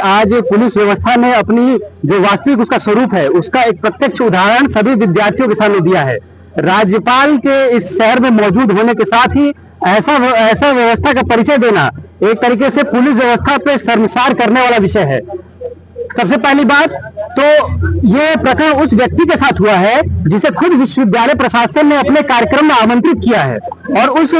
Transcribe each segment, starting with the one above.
आज पुलिस व्यवस्था ने अपनी जो वास्तविक उसका स्वरूप है उसका एक प्रत्यक्ष उदाहरण सभी विद्यार्थियों के सामने दिया है। राज्यपाल के इस शहर में मौजूद होने के साथ ही ऐसा व्यवस्था का परिचय देना एक तरीके से पुलिस व्यवस्था पे शर्मसार करने वाला विषय है। सबसे पहली बात तो ये प्रकरण उस व्यक्ति के साथ हुआ है जिसे खुद विश्वविद्यालय प्रशासन ने अपने कार्यक्रम में आमंत्रित किया है, और उस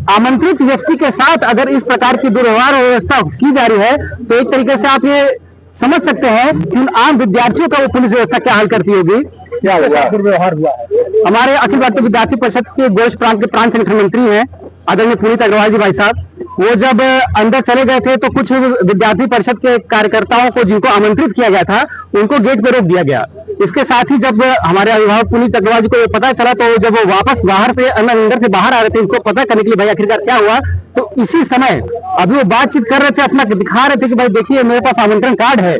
आमंत्रित व्यक्ति के साथ अगर इस प्रकार की दुर्व्यवहार व्यवस्था की जा रही है तो एक तरीके से आप ये समझ सकते हैं कि उन आम विद्यार्थियों का वो पुलिस व्यवस्था क्या हाल करती होगी। क्या दुर्व्यवहार हुआ है? हमारे अखिल भारतीय विद्यार्थी परिषद के गोरज प्रांत के प्रांत संगठन मंत्री हैं आदरणीय पुनीत अग्रवाल जी भाई साहब, वो जब अंदर चले गए थे तो कुछ विद्यार्थी परिषद के कार्यकर्ताओं को जिनको आमंत्रित किया गया था उनको गेट पे रोक दिया गया। इसके साथ ही जब हमारे अभिभावक पुनीत अग्रवाल जी को ये पता चला तो जब वो वापस बाहर से अंदर से बाहर आ रहे थे उनको पता करने के लिए भाई आखिरकार क्या हुआ, तो इसी समय अभी वो बातचीत कर रहे थे, अपना दिखा रहे थे कि भाई देखिए मेरे पास आमंत्रण कार्ड है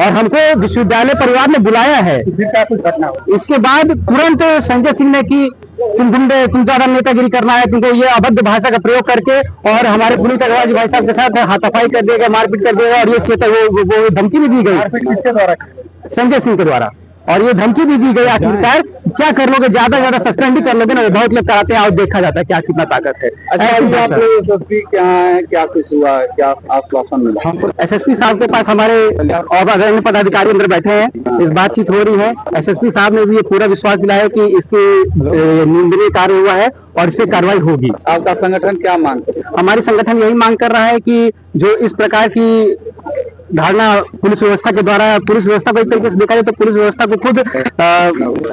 और हमको विश्वविद्यालय परिवार ने बुलाया है। इसके बाद तुरंत संजय सिंह ने कि तुम ज्यादा नेतागिरी करना है, तुमको ये अभद्र भाषा का प्रयोग करके और हमारे पुनीत अग्रवाल जी भाई साहब के साथ हाथापाई कर दिया गया, मारपीट कर दिया गया, और ये वो धमकी भी दी गई संजय सिंह के द्वारा, और ये धमकी भी दी गई आखिरकार क्या कर लोगे, ज्यादा सस्पेंड भी कर लोगे ना, बहुत लोग कराते हैं और देखा जाता है क्या कितना ताकत है। एसएसपी क्या है, क्या कुछ हुआ, क्या आश्वासन मिला? एसएसपी साहब के पास हमारे और अन्य पदाधिकारी अंदर बैठे हैं, इस बातचीत हो रही है। एसएसपी साहब ने भी ये पूरा विश्वास दिलाया कि इसके निंदनीय कार्य हुआ है और इस पर कार्रवाई होगी। आपका संगठन क्या मांग कर? हमारी संगठन यही मांग कर रहा है कि जो इस प्रकार की धारणा पुलिस व्यवस्था के द्वारा, पुलिस व्यवस्था को एक तरीके से देखा जाए तो पुलिस व्यवस्था को खुद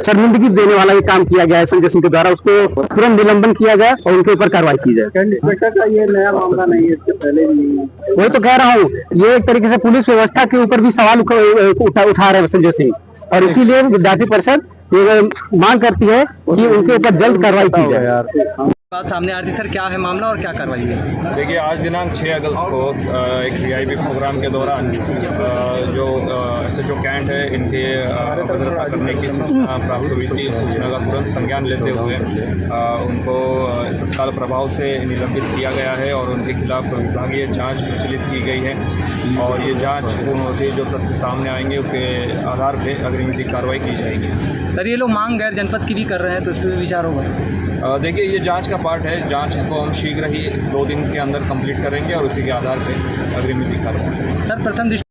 शर्मिंदगी देने वाला ये काम किया गया है संजय सिंह के द्वारा, उसको तुरंत निलंबन किया जाए और उनके ऊपर कार्रवाई की जाए। का ये नया मामला नहीं है, इसके पहले नहीं। वही तो कह रहा हूँ, ये एक तरीके से पुलिस व्यवस्था के ऊपर भी सवाल उठा रहे हैं संजय सिंह, और इसीलिए विद्यार्थी परिषद ये मांग करती है कि उनके ऊपर जल्द कार्रवाई की जाए। बात सामने आ रही सर, क्या है मामला और क्या कार्रवाई है? देखिए, आज दिनांक 6 अगस्त को एक वीआईपी प्रोग्राम के दौरान जो एसएचओ कैंट है इनके अभद्रता करने की सूचना प्राप्त हुई थी। सूचना का तुरंत संज्ञान लेते हुए उनको तत्काल प्रभाव से निलंबित किया गया है और उनके खिलाफ विभागीय जांच प्रचलित की गई है, और ये जांच पूर्ण होते जो तथ्य सामने आएंगे उसके आधार पर अग्रिम कार्रवाई की जाएगी। सर, ये लोग मांग गैर जनपद की भी कर रहे हैं तो इस पर भी विचार होगा? देखिए, ये जांच का पार्ट है, जांच को हम शीघ्र ही 2 दिन के अंदर कंप्लीट करेंगे और उसी के आधार पर अग्रिम कार्रवाई करेंगे। सर, प्रथम दृष्टि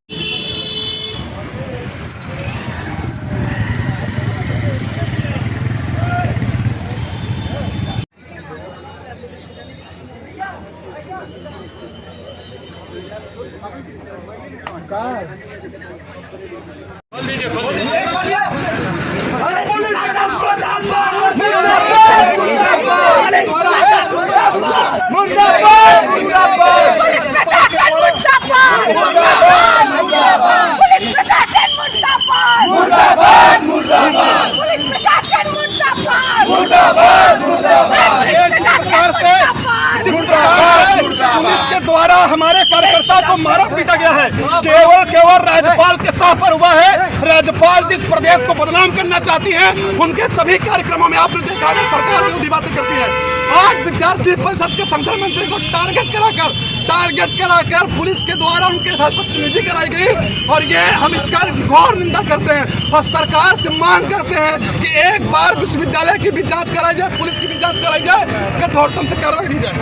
पुलिस के द्वारा हमारे कार्यकर्ता को मारा पीटा गया है, केवल राज्यपाल के साथ पर हुआ है। राज्यपाल जिस प्रदेश को बदनाम करना चाहती है उनके सभी कार्यक्रमों में आपने देखा कि सरकार विरोधी बातें करती है। आज विद्यार्थी परिषद के संगठन मंत्री को टारगेट कराकर पुलिस के द्वारा उनके साथ बदतमीजी कराई गई, और ये हम इसका घोर निंदा करते हैं और सरकार से मांग करते हैं कि एक बार विश्वविद्यालय की भी जांच कराई जाए, पुलिस की भी जांच कराई जाए, कठोरतम से कार्रवाई दी जाए।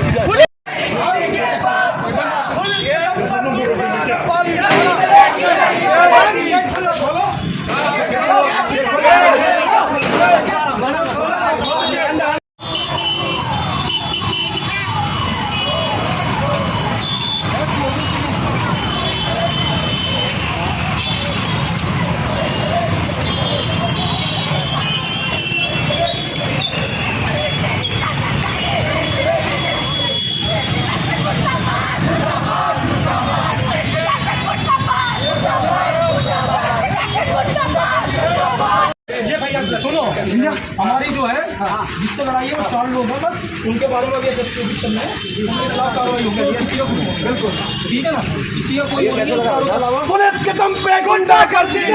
सुनो, हमारी जो है जिससे लड़ाई है वो 4 लोग हैं, बस उनके बारे में भी उनके खिलाफ कार्रवाई होगी। किसी का बिल्कुल ठीक है ना, किसी का कोई पुलिस के दम पे गुंडा करती है।